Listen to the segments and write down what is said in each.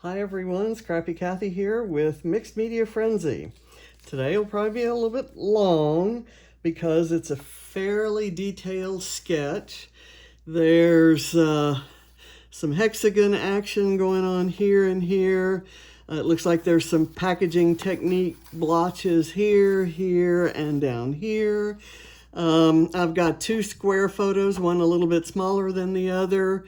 Hi everyone, Scrappy Kathy here with Mixed Media Frenzy. Today will probably be a little bit long because it's a fairly detailed sketch. There's some hexagon action going on here and here. It looks like there's some packaging technique blotches here, here, and down here. I've got two square photos, one a little bit smaller than the other.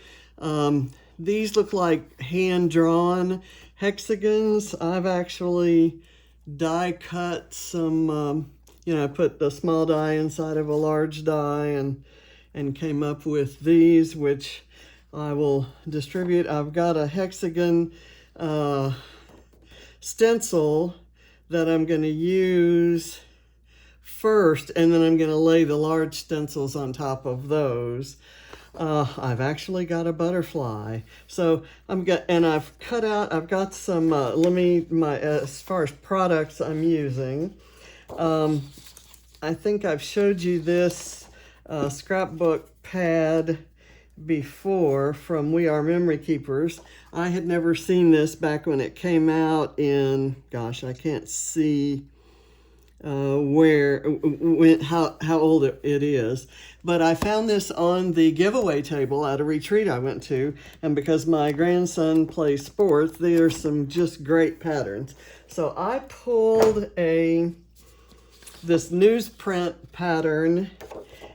These look like hand-drawn hexagons. I've actually die cut some, I put the small die inside of a large die and came up with these, which I will distribute. I've got a hexagon stencil that I'm going to use first, and then I'm going to lay the large stencils on top of those. I've actually got a butterfly, so I've got some, as far as products I'm using, I think I've showed you this scrapbook pad before from We Are Memory Keepers. I had never seen this back when it came out in, gosh, I can't see how old it is, but I found this on the giveaway table at a retreat I went to, and because my grandson plays sports, there's some just great patterns. So I pulled this newsprint pattern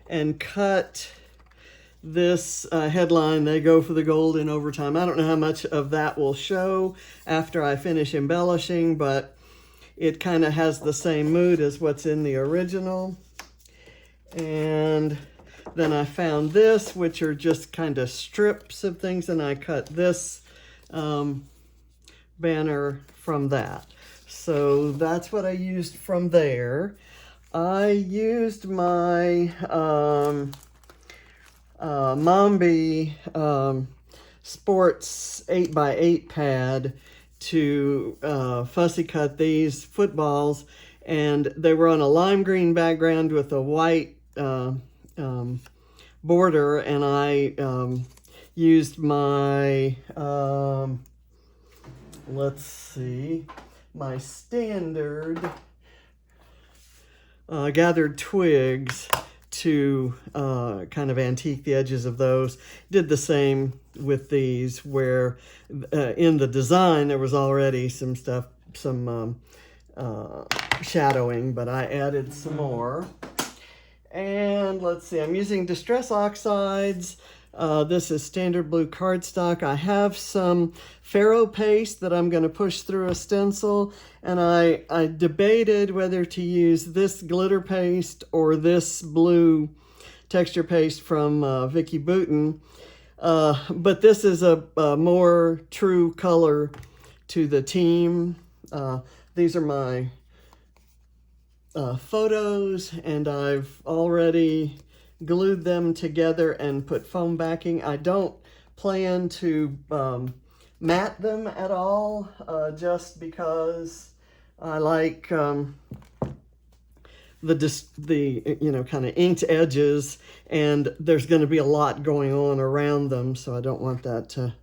and cut this headline, "They go for the gold in overtime." I don't know how much of that will show after I finish embellishing, but it kind of has the same mood as what's in the original. And then I found this, which are just kind of strips of things, and I cut this banner from that. So that's what I used from there. I used my Mombi Sports 8x8 pad to fussy cut these footballs, and they were on a lime green background with a white border, and I used my my standard gathered twigs to kind of antique the edges of those. Did the same with these, where in the design there was already some stuff, some shadowing, but I added some more. And let's see, I'm using Distress Oxides. This is standard blue cardstock. I have some Faro paste that I'm going to push through a stencil, and I debated whether to use this glitter paste or this blue texture paste from Vicki Boutin. But this is a more true color to the team. These are my photos, and I've already glued them together and put foam backing. I don't plan to matte them at all, just because I like the kind of inked edges, and there's going to be a lot going on around them, so I don't want that to,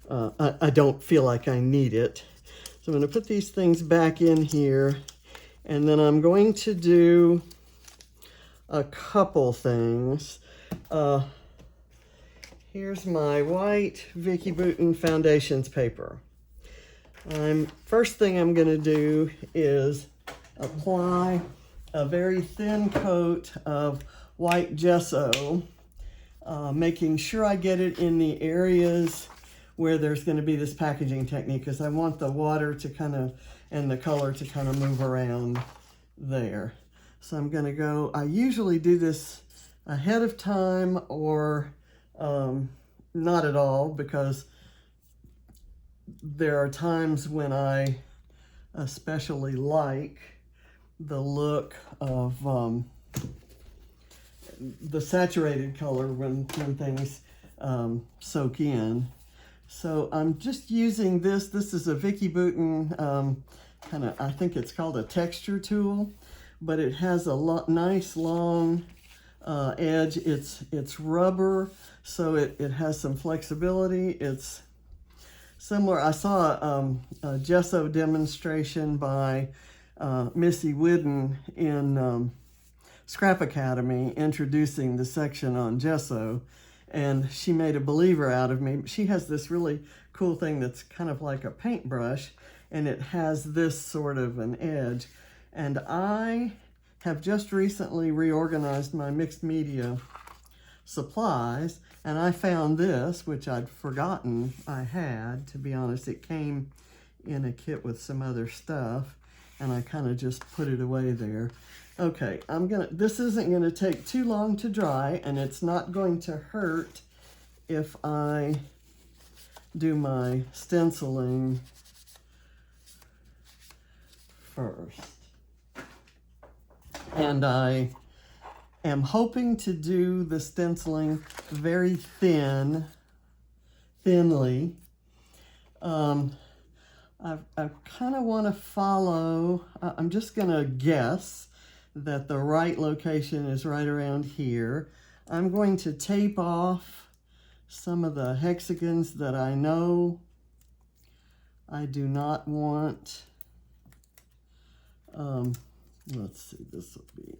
I don't feel like I need it. So I'm going to put these things back in here, and then I'm going to do a couple things. Here's my white Vicki Boutin Foundations paper. First thing I'm going to do is apply a very thin coat of white gesso, making sure I get it in the areas where there's going to be this packaging technique, because I want the water to kind of, and the color to kind of move around there. So I'm going to go, I usually do this ahead of time or not at all, because there are times when I especially like the look of the saturated color when things soak in. So I'm just using this. This is a Vicki Boutin kind of, I think it's called a texture tool, but it has a nice long edge. It's rubber, so it has some flexibility. It's similar. I saw a gesso demonstration by Missy Whidden in Scrap Academy introducing the section on gesso, and she made a believer out of me. She has this really cool thing that's kind of like a paintbrush, and it has this sort of an edge. And I have just recently reorganized my mixed media supplies, and I found this, which I'd forgotten I had, to be honest. It came in a kit with some other stuff, and I kind of just put it away there. Okay, this isn't gonna take too long to dry, and it's not going to hurt if I do my stenciling first. And I am hoping to do the stenciling very thinly. I kind of want to follow, I'm just going to guess that the right location is right around here. I'm going to tape off some of the hexagons that I know I do not want. Let's see, this will be,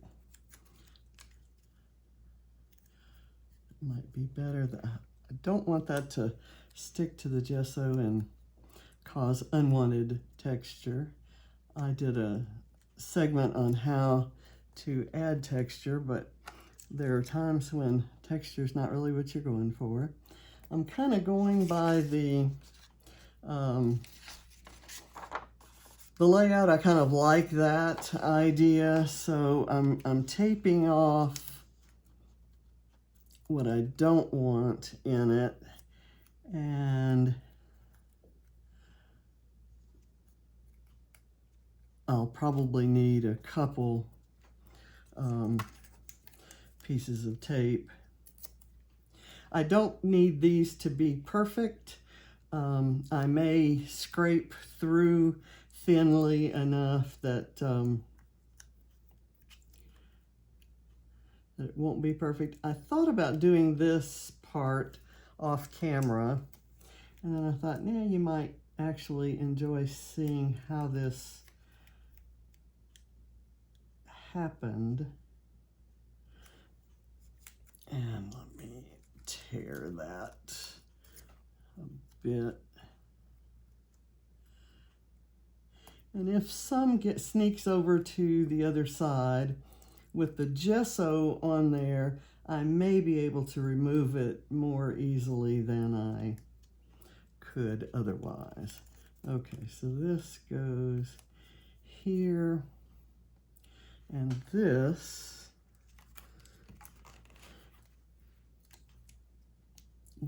might be better. I don't want that to stick to the gesso and cause unwanted texture. I did a segment on how to add texture, but there are times when texture is not really what you're going for. I'm kind of going by the layout. I kind of like that idea, so I'm taping off what I don't want in it, and I'll probably need a couple pieces of tape. I don't need these to be perfect. I may scrape through thinly enough that it won't be perfect. I thought about doing this part off camera, and then I thought, yeah, you might actually enjoy seeing how this happened. And let me tear that a bit. And if some sneaks over to the other side, with the gesso on there, I may be able to remove it more easily than I could otherwise. Okay, so this goes here, and this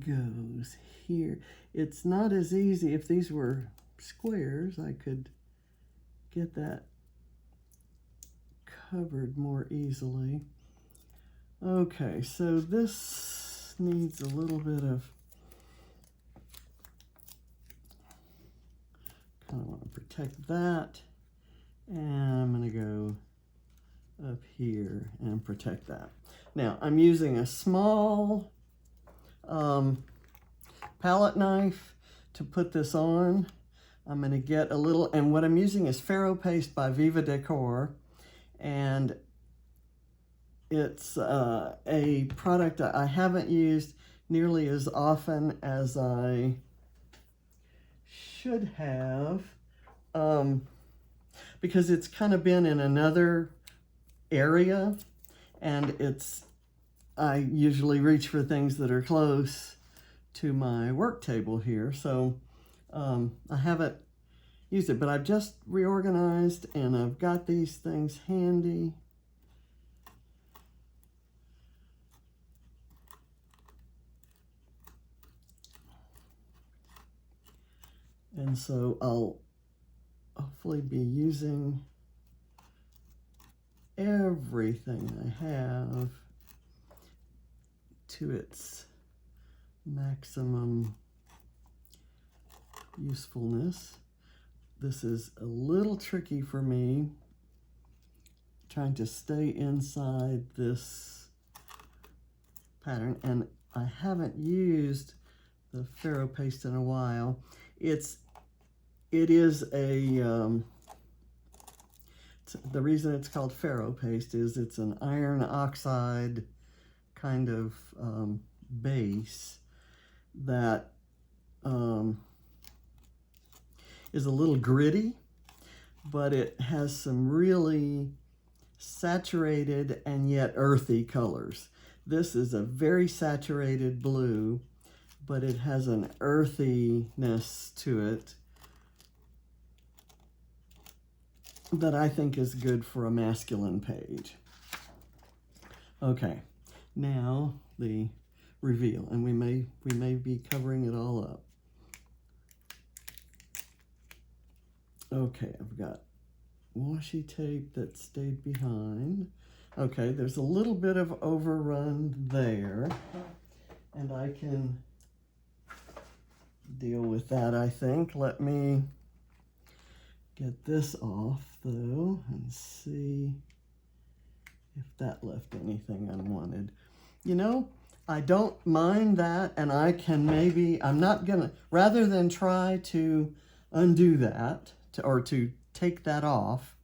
goes here. It's not as easy. If these were squares, I could get that covered more easily. Okay, so this needs a little bit of, kind of want to protect that, and I'm going to go up here and protect that. Now I'm using a small palette knife to put this on. I'm going to get a little, and what I'm using is Faro Paste by Viva Decor, and it's a product I haven't used nearly as often as I should have, because it's kind of been in another area, and I usually reach for things that are close to my work table here, so I haven't used it, but I've just reorganized and I've got these things handy. And so I'll hopefully be using everything I have to its maximum usefulness. This is a little tricky for me, trying to stay inside this pattern, and I haven't used the Faro Paste in a while. it is a, the reason it's called Faro paste is it's an iron oxide kind of base that is a little gritty, but it has some really saturated and yet earthy colors. This is a very saturated blue, but it has an earthiness to it that I think is good for a masculine page. Okay, now the reveal, and we may be covering it all up. Okay, I've got washi tape that stayed behind. Okay, there's a little bit of overrun there, and I can deal with that, I think. Let me get this off, though, and see if that left anything unwanted. You know, I don't mind that, and I can maybe, I'm not gonna, rather than try to undo that, or to take that off,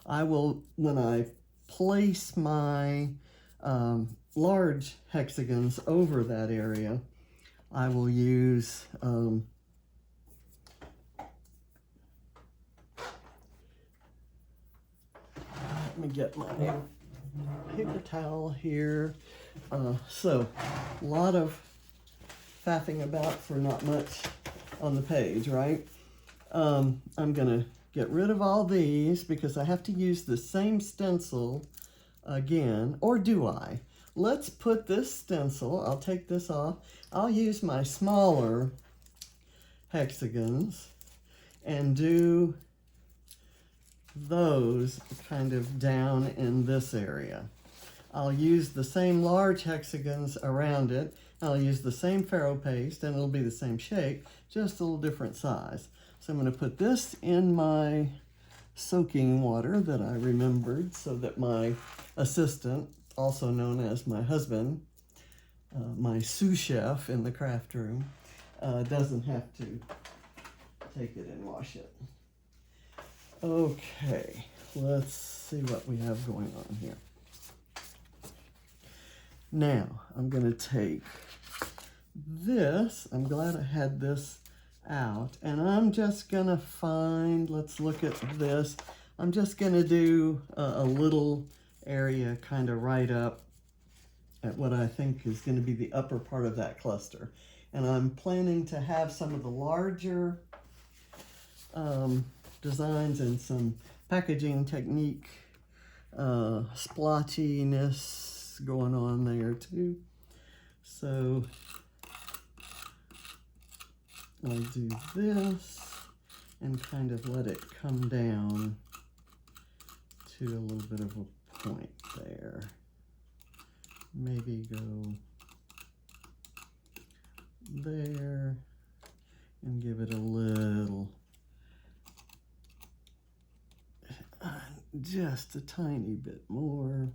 I will, when I place my large hexagons over that area, I will use let me get my paper towel here. So, a lot of faffing about for not much on the page, right? I'm gonna get rid of all these because I have to use the same stencil again, or do I? Let's put this stencil, I'll take this off, I'll use my smaller hexagons and do those kind of down in this area. I'll use the same large hexagons around it, I'll use the same Faro paste, and it'll be the same shape, just a little different size. So I'm going to put this in my soaking water that I remembered so that my assistant, also known as my husband, my sous chef in the craft room, doesn't have to take it and wash it. Okay, let's see what we have going on here. Now, I'm going to take this, I'm glad I had this out, and I'm just going to find, let's look at this, I'm just going to do a little area kind of right up at what I think is going to be the upper part of that cluster. And I'm planning to have some of the larger designs and some packaging technique splotchiness going on there too. So I'll do this and kind of let it come down to a little bit of a point there. Maybe go there and give it a little, just a tiny bit more.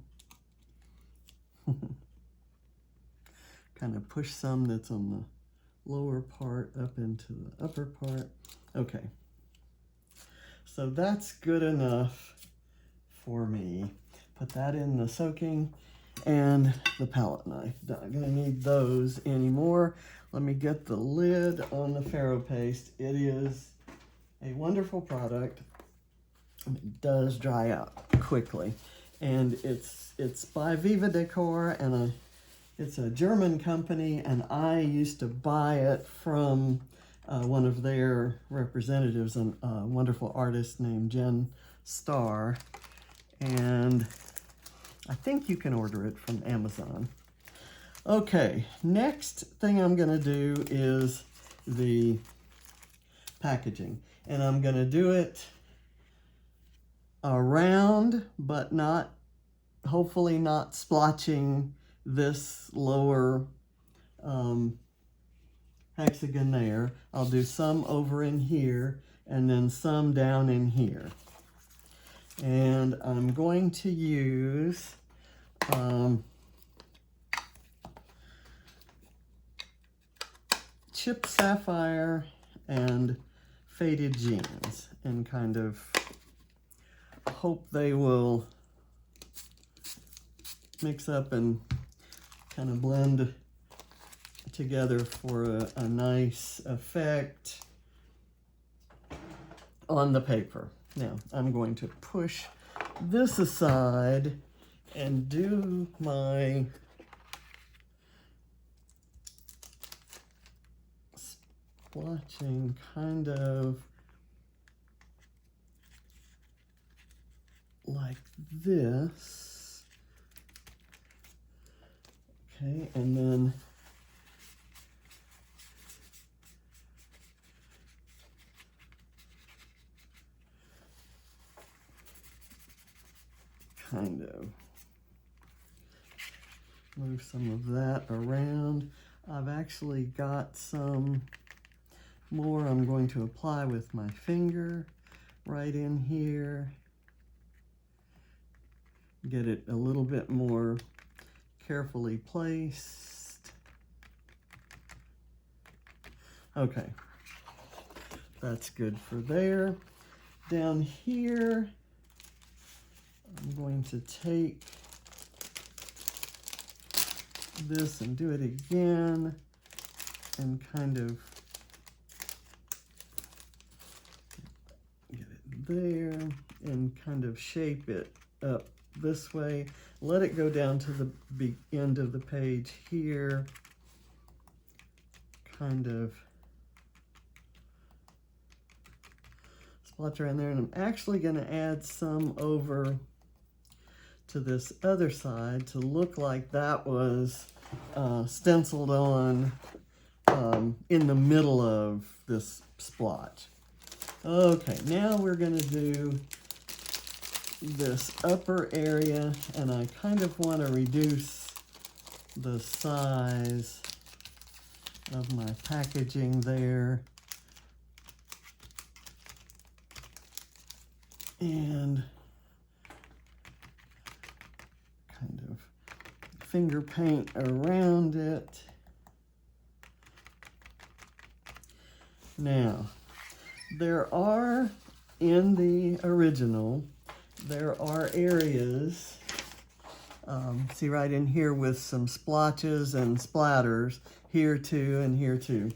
Kind of push some that's on the lower part up into the upper part. Okay, so that's good enough for me. Put that in the soaking and the palette knife. Not gonna need those anymore. Let me get the lid on the Faro paste. It is a wonderful product. It does dry out quickly, and it's by Viva Decor, and it's a German company, and I used to buy it from one of their representatives, a wonderful artist named Jen Starr, and I think you can order it from Amazon. Okay, next thing I'm going to do is the packaging, and I'm going to do it around, but not, hopefully not splotching this lower hexagon there. I'll do some over in here and then some down in here. And I'm going to use Chipped Sapphire and Faded Jeans, and kind of hope they will mix up and kind of blend together for a nice effect on the paper. Now I'm going to push this aside and do my splotching kind of like this. Okay, and then kind of move some of that around. I've actually got some more I'm going to apply with my finger right in here. Get it a little bit more carefully placed. Okay, that's good for there. Down here, I'm going to take this and do it again and kind of get it there and kind of shape it up this way. Let it go down to the end of the page here. Kind of splotch around there, and I'm actually going to add some over to this other side to look like that was stenciled on in the middle of this splotch. Okay, now we're going to do this upper area, and I kind of want to reduce the size of my packaging there. And kind of finger paint around it. Now, there are, in the original, there are areas, see right in here with some splotches and splatters, here too and here too.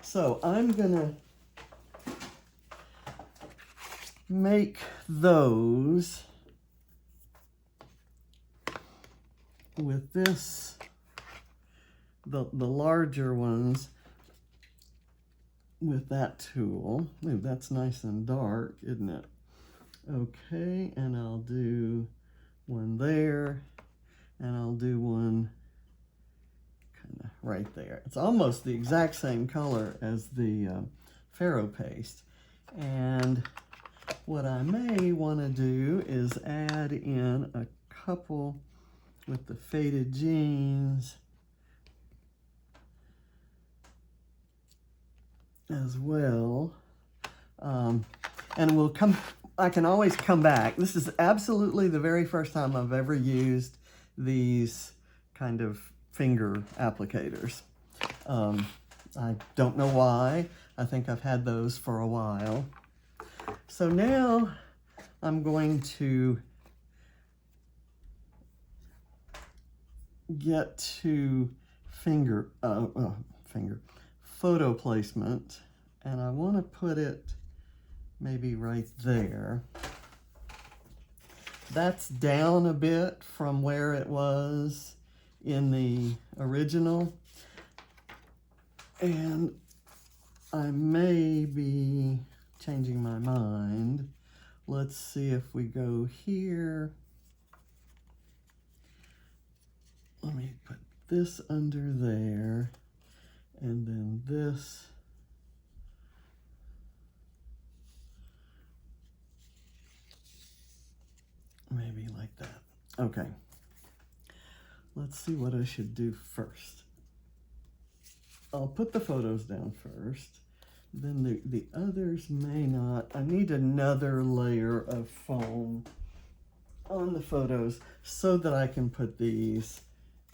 So I'm gonna make those with this, the larger ones, with that tool. Ooh, that's nice and dark, isn't it? Okay, and I'll do one there, and I'll do one kind of right there. It's almost the exact same color as the Faro paste. And what I may want to do is add in a couple with the Faded Jeans as well. And we'll come, I can always come back. This is absolutely the very first time I've ever used these kind of finger applicators. I don't know why. I think I've had those for a while. So now I'm going to get to photo placement, and I want to put it maybe right there. That's down a bit from where it was in the original, and I may be changing my mind. Let's see if we go here. Let me put this under there, and then this maybe like that. Okay, let's see what I should do first. I'll put the photos down first, then the others may not. I need another layer of foam on the photos so that I can put these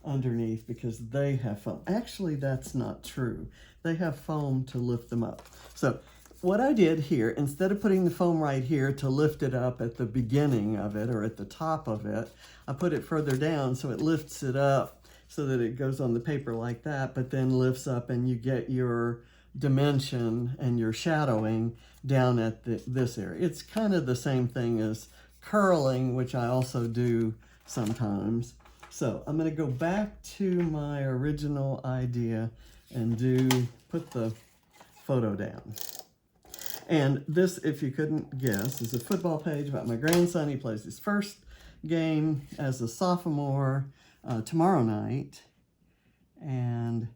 underneath because they have foam. Actually, that's not true. They have foam to lift them up. So what I did here, instead of putting the foam right here to lift it up at the beginning of it or at the top of it, I put it further down so it lifts it up so that it goes on the paper like that, but then lifts up and you get your dimension and your shadowing down at this area. It's kind of the same thing as curling, which I also do sometimes. So I'm going to go back to my original idea and put the photo down. And this, if you couldn't guess, is a football page about my grandson. He plays his first game as a sophomore tomorrow night. And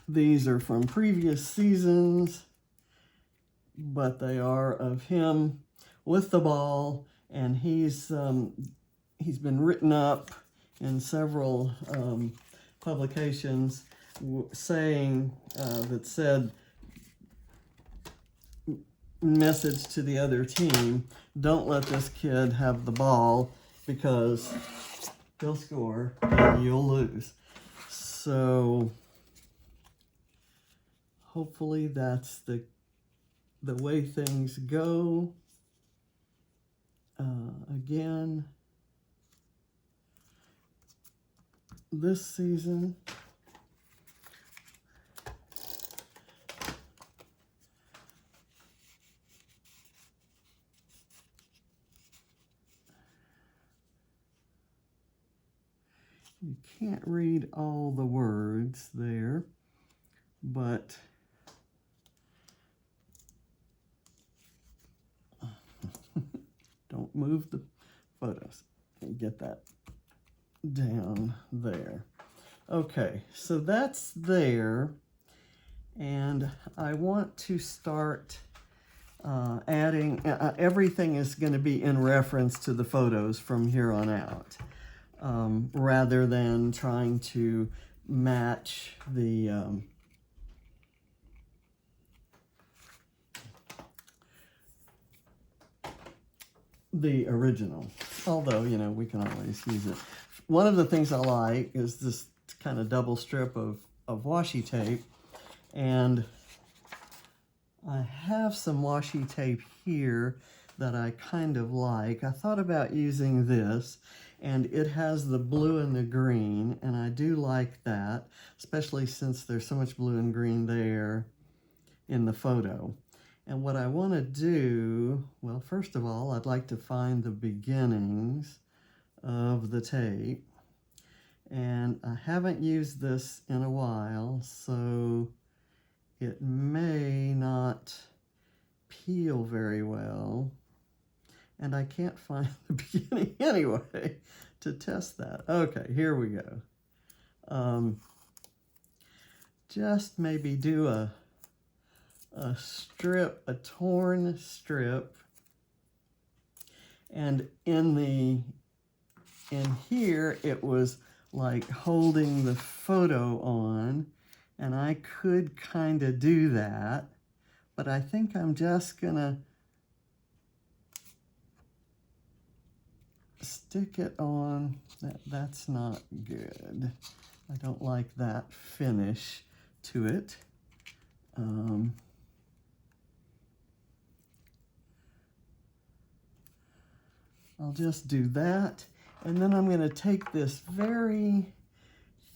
these are from previous seasons, but they are of him with the ball, and he's been written up in several publications saying that said message to the other team: don't let this kid have the ball because he'll score and you'll lose. So hopefully that's the way things go. Again, this season, you can't read all the words there, but don't move the photos. Get that down there. Okay, so that's there, and I want to start adding, everything is going to be in reference to the photos from here on out, rather than trying to match the original, although, you know, we can always use it. One of the things I like is this kind of double strip of washi tape, and I have some washi tape here that I kind of like. I thought about using this, and it has the blue and the green, and I do like that, especially since there's so much blue and green there in the photo. And what I want to do, well, first of all, I'd like to find the beginnings of the tape. And I haven't used this in a while, so it may not peel very well. And I can't find the beginning anyway to test that. Okay, here we go. Just maybe do a strip, a torn strip, and in here it was like holding the photo on, and I could kind of do that, but I think I'm just gonna stick it on. That's not good. I don't like that finish to it. I'll just do that, and then I'm going to take this very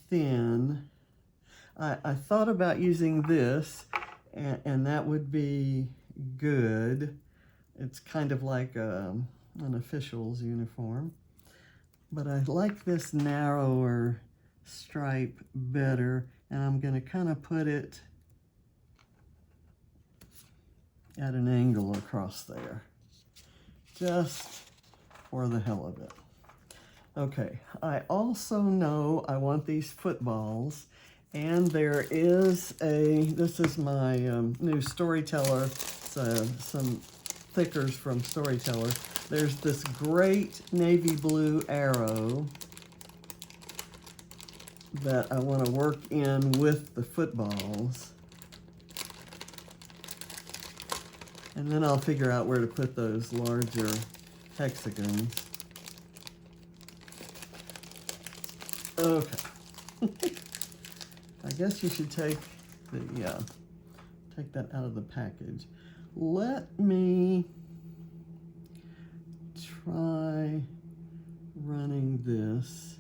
thin. I thought about using this, and that would be good. It's kind of like an official's uniform, but I like this narrower stripe better, and I'm going to kind of put it at an angle across there, just for the hell of it. Okay, I also know I want these footballs, and there is this is my new Storyteller, some thickers from Storyteller. There's this great navy blue arrow that I want to work in with the footballs. And then I'll figure out where to put those larger hexagons. Okay. I guess you should take take that out of the package. Let me try running this.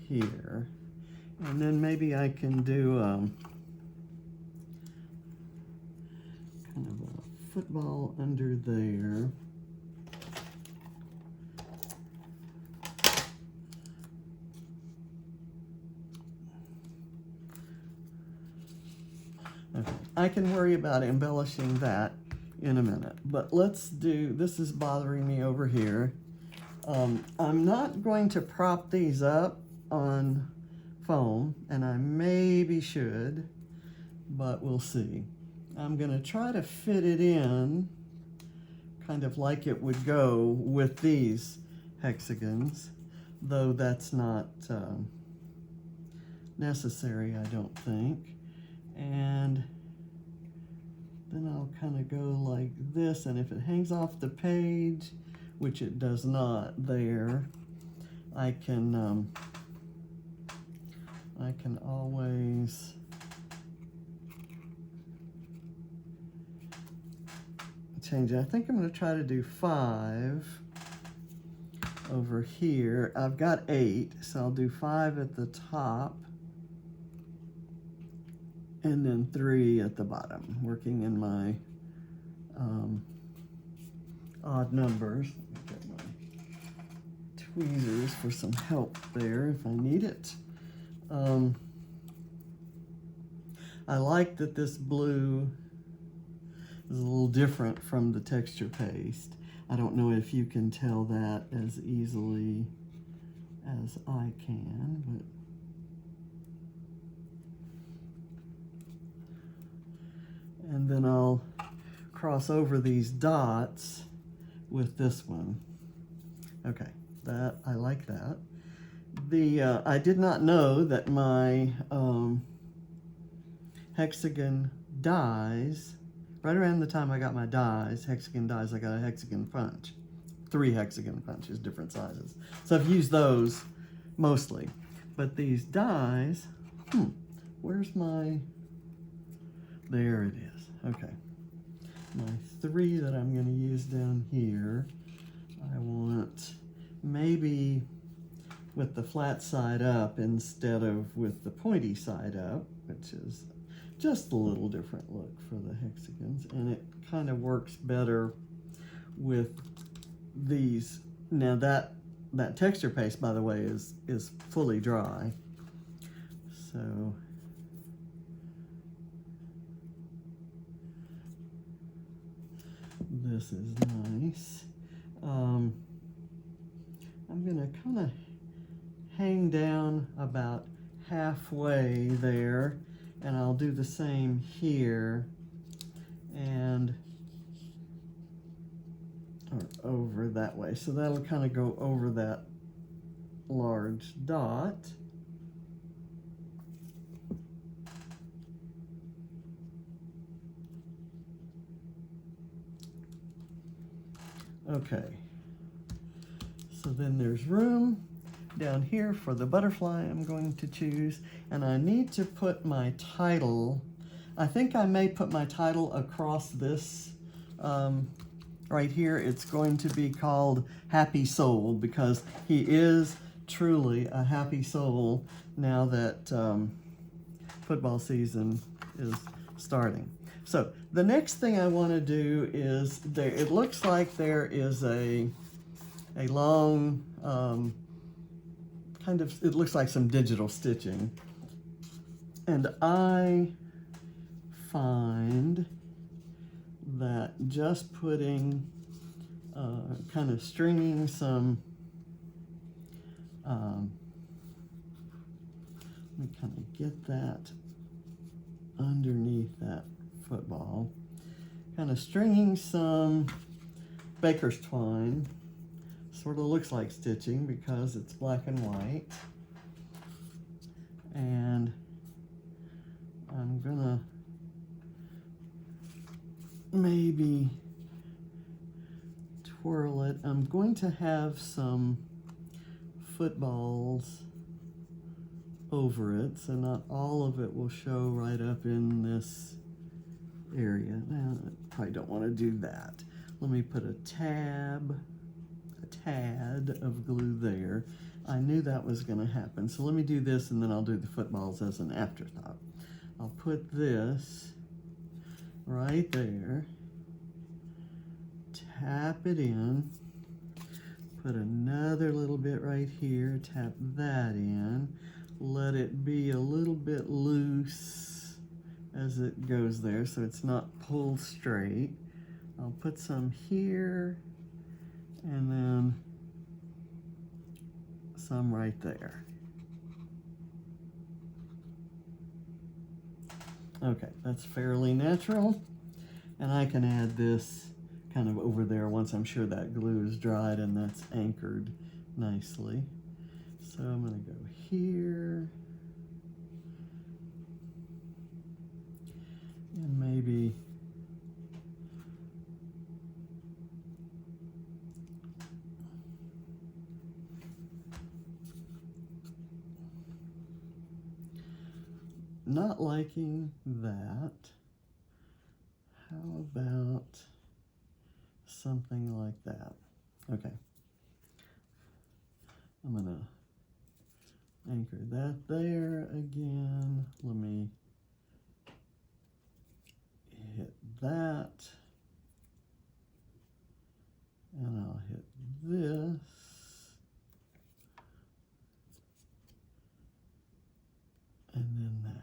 Here, and then maybe I can do kind of a football under there. Okay. I can worry about embellishing that in a minute, but let's do, this is bothering me over here. I'm not going to prop these up on foam, and I maybe should, but we'll see. I'm going to try to fit it in kind of like it would go with these hexagons, though that's not necessary, I don't think. And then I'll kind of go like this, and if it hangs off the page, which it does not there, I can always change it. I think I'm going to try to do 5 over here. I've got 8, so I'll do 5 at the top and then 3 at the bottom, working in my odd numbers. Let me get my tweezers for some help there if I need it. I like that this blue is a little different from the texture paste. I don't know if you can tell that as easily as I can, but and then I'll cross over these dots with this one. Okay, that I like that. I did not know that my hexagon dies. Right around the time I got my dies, hexagon dies, I got a hexagon punch. 3 hexagon punches, different sizes. So I've used those mostly. But these dies, where's my, there it is, okay. My 3 that I'm gonna use down here, I want maybe with the flat side up instead of with the pointy side up, which is just a little different look for the hexagons, and it kind of works better with these. Now that texture paste, by the way, is fully dry, so this is nice. I'm gonna kind of hang down about halfway there, and I'll do the same here and or over that way. So that'll kind of go over that large dot. Okay, so then there's room down here for the butterfly I'm going to choose, and I need to put my title. I think I may put my title across this right here. It's going to be called Happy Soul, because he is truly a happy soul now that football season is starting. So the next thing I want to do is, it looks like there is a long kind of, it looks like some digital stitching, and I find that just putting kind of stringing some let me kind of get that underneath that football, kind of stringing some baker's twine. Sort of looks like stitching because it's black and white, and I'm gonna maybe twirl it. I'm going to have some footballs over it, so not all of it will show right up in this area. Well, I probably don't want to do that. Let me put a tad of glue there. I knew that was going to happen, so let me do this and then I'll do the footballs as an afterthought. I'll put this right there, tap it in, put another little bit right here, tap that in, let it be a little bit loose as it goes there so it's not pulled straight. I'll put some here and then some right there. Okay, that's fairly natural. And I can add this kind of over there once I'm sure that glue is dried and that's anchored nicely. So I'm going to go here. And maybe not liking that. How about something like that? Okay. I'm gonna anchor that there again. Let me hit that. And I'll hit this. And then that.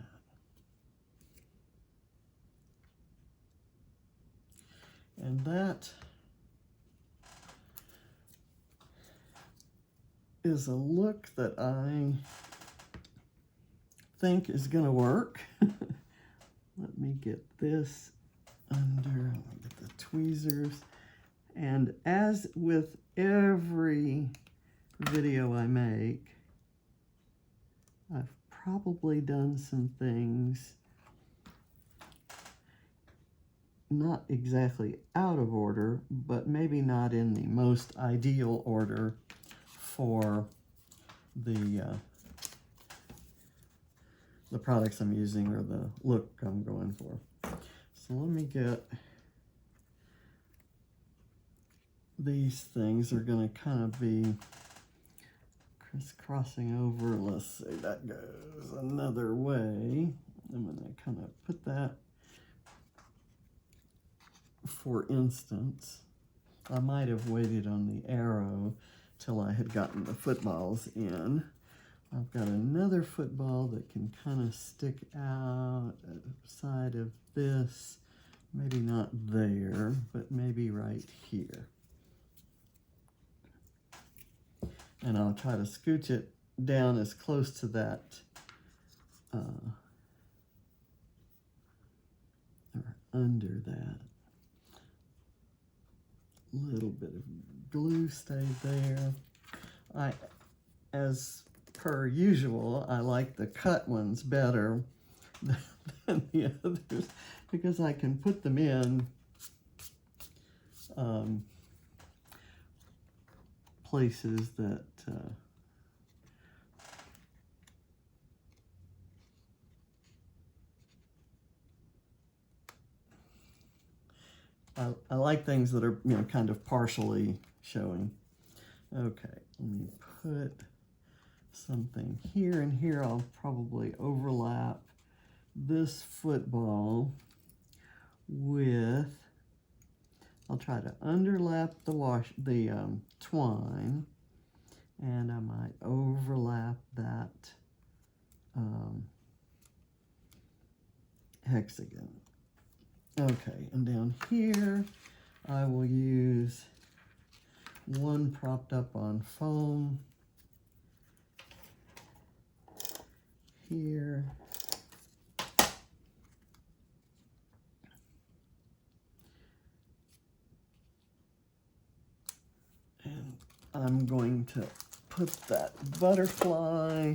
And that is a look that I think is going to work. Let me get this under, let me get the tweezers. And as with every video I make, I've probably done some things not exactly out of order, but maybe not in the most ideal order for the products I'm using or the look I'm going for. So let me get these things are going to kind of be crisscrossing over. Let's see, that goes another way. I'm going to kind of put that. For instance, I might have waited on the arrow till I had gotten the footballs in. I've got another football that can kind of stick out side of this. Maybe not there, but maybe right here. And I'll try to scooch it down as close to that or under that. Little bit of glue stayed there. As per usual, I like the cut ones better than the others because I can put them in places that I like things that are, you know, kind of partially showing. Okay, let me put something here, and here I'll probably overlap this football with, I'll try to underlap the twine, and I might overlap that hexagon. Okay, and down here, I will use one propped up on foam here. And I'm going to put that butterfly,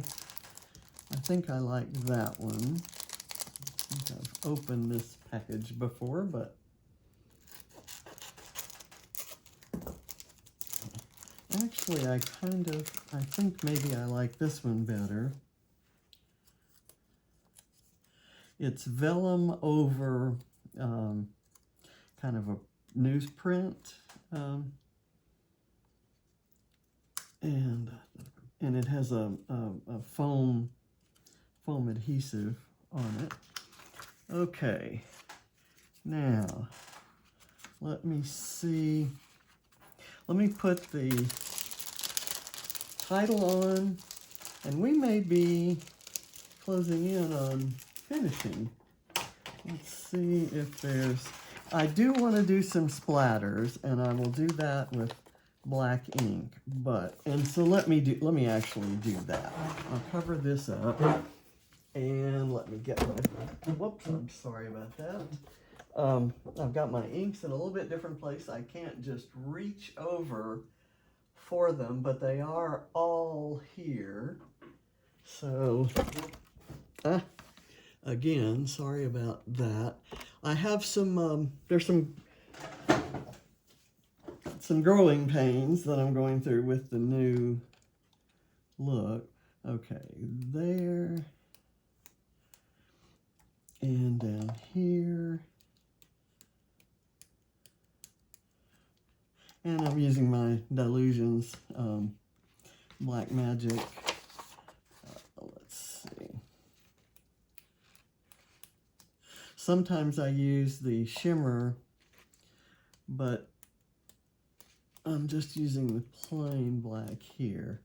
I think I like that one. think I've opened this package before, but actually I think maybe I like this one better. It's vellum over kind of a newsprint, and it has a foam adhesive on it. Okay, now let me see. Let me put the title on, and we may be closing in on finishing. Let's see if there's, I do want to do some splatters, and I will do that with black ink, and so let me actually do that. I'll cover this up, and let me get my, whoops, I'm sorry about that. I've got my inks in a little bit different place. I can't just reach over for them, but they are all here. So, again, sorry about that. I have some, there's some growing pains that I'm going through with the new look. Okay, there. And down here. And I'm using my Dylusions Black Magic. Let's see. Sometimes I use the shimmer, but I'm just using the plain black here.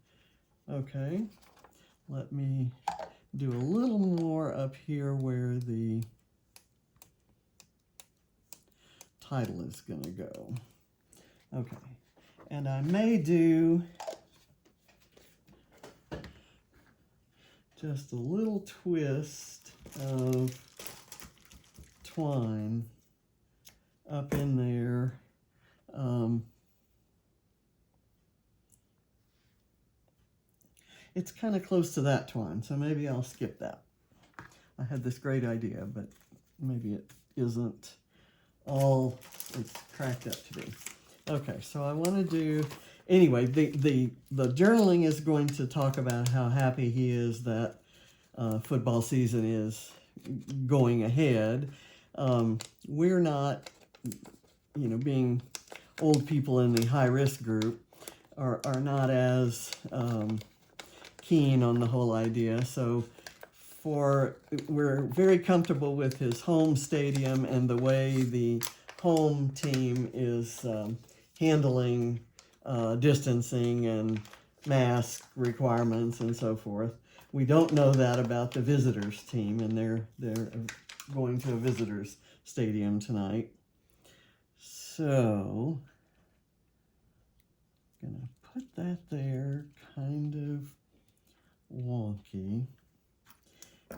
Okay, let me do a little more up here where the title is going to go. Okay, and I may do just a little twist of twine up in there. It's kind of close to that twine, so maybe I'll skip that. I had this great idea, but maybe it isn't all it's cracked up to be. Okay, so I want to do, anyway, the journaling is going to talk about how happy he is that football season is going ahead. We're not, being old people in the high-risk group are not as keen on the whole idea. So we're very comfortable with his home stadium and the way the home team is handling distancing and mask requirements and so forth. We don't know that about the visitors team, and they're going to a visitors stadium tonight. So I'm gonna put that there, kind of wonky.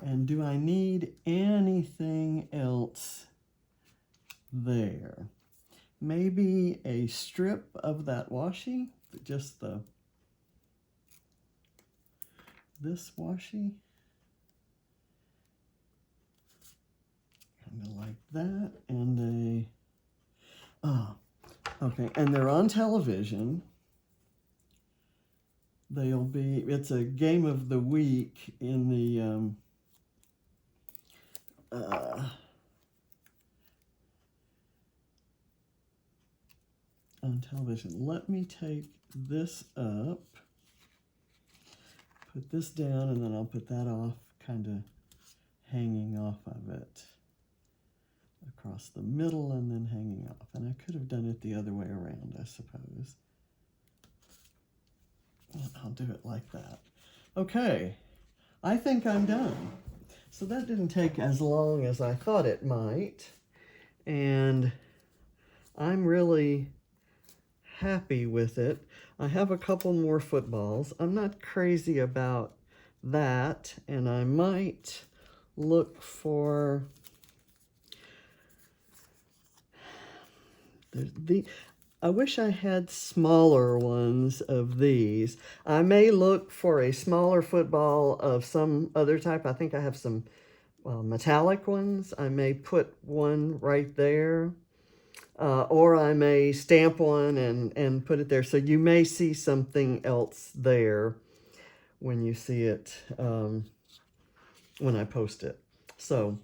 And do I need anything else there? Maybe a strip of that washi, just this washi, kind of like that, and okay, and they're on television. It's a game of the week in the on television. Let me take this up, put this down, and then I'll put that off, kind of hanging off of it across the middle and then hanging off. And I could have done it the other way around, I suppose. And I'll do it like that. Okay, I think I'm done. So that didn't take as long as I thought it might. And I'm really happy with it. I have a couple more footballs. I'm not crazy about that, and I might look for I wish I had smaller ones of these. I may look for a smaller football of some other type. I think I have some metallic ones, I may put one right there. Or I may stamp one and put it there. So you may see something else there when you see it, when I post it. So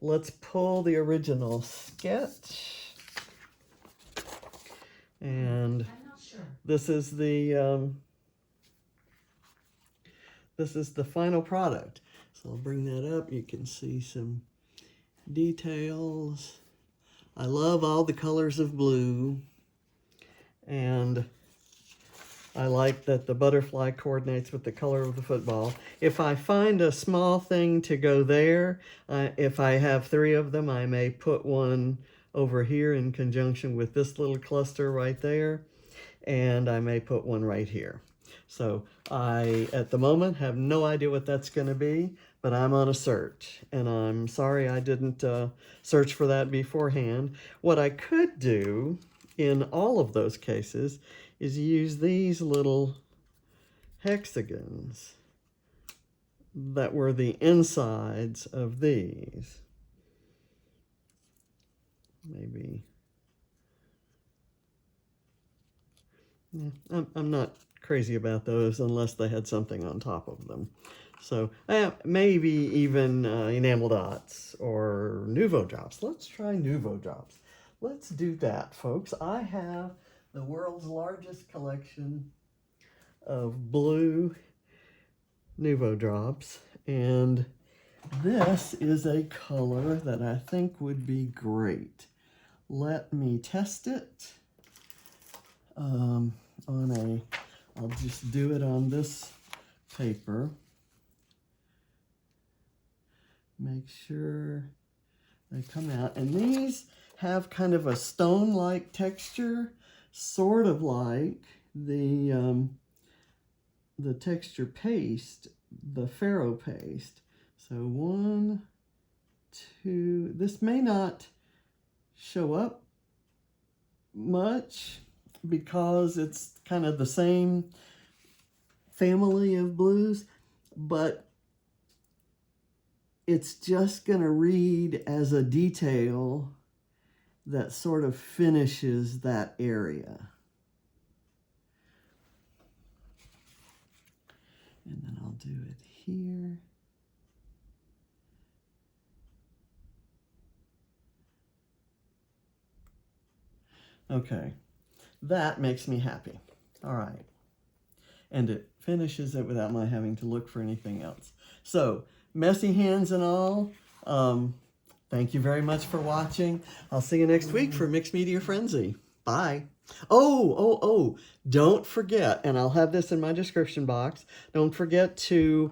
let's pull the original sketch. And this is the final product. So I'll bring that up. You can see some details. I love all the colors of blue, and I like that the butterfly coordinates with the color of the football. If I find a small thing to go there, if I have 3 of them, I may put one over here in conjunction with this little cluster right there, and I may put one right here. So I, at the moment, have no idea what that's going to be, but I'm on a search, and I'm sorry I didn't search for that beforehand. What I could do in all of those cases is use these little hexagons that were the insides of these. Maybe. Yeah, I'm not crazy about those unless they had something on top of them. So maybe even enamel dots or Nuvo drops. Let's try Nuvo drops. Let's do that, folks. I have the world's largest collection of blue Nuvo drops, and this is a color that I think would be great. Let me test it I'll just do it on this paper. Make sure they come out. And these have kind of a stone-like texture, sort of like the texture paste, the Faro paste. So 1, 2, this may not show up much because it's kind of the same family of blues, but it's just going to read as a detail that sort of finishes that area. And then I'll do it here. Okay, that makes me happy. All right. And it finishes it without my having to look for anything else. So, messy hands and all, thank you very much for watching. I'll see you next week for Mixed Media Frenzy. Bye. Oh, don't forget, and I'll have this in my description box, don't forget to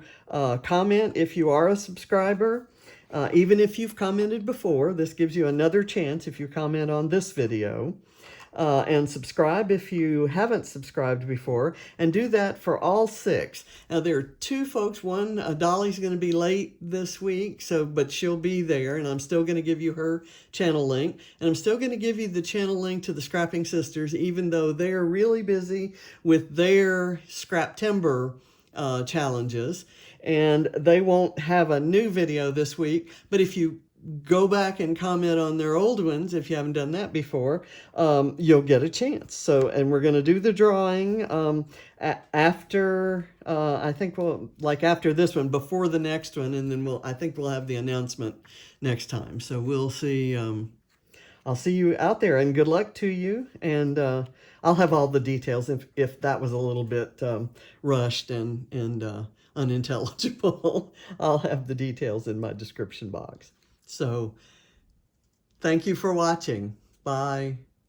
comment if you are a subscriber. Even if you've commented before, this gives you another chance if you comment on this video. And subscribe if you haven't subscribed before, and do that for all 6. Now there are 2 folks. One, Dolly's going to be late this week, but she'll be there, and I'm still going to give you her channel link, and I'm still going to give you the channel link to the Scrapping Sisters, even though they're really busy with their scrap timber challenges, and they won't have a new video this week. But if you go back and comment on their old ones, if you haven't done that before, you'll get a chance. So, and we're going to do the drawing after, I think after this one, before the next one, and then I think we'll have the announcement next time. So we'll see, I'll see you out there, and good luck to you. And I'll have all the details if that was a little bit rushed and unintelligible. I'll have the details in my description box. So, thank you for watching. Bye.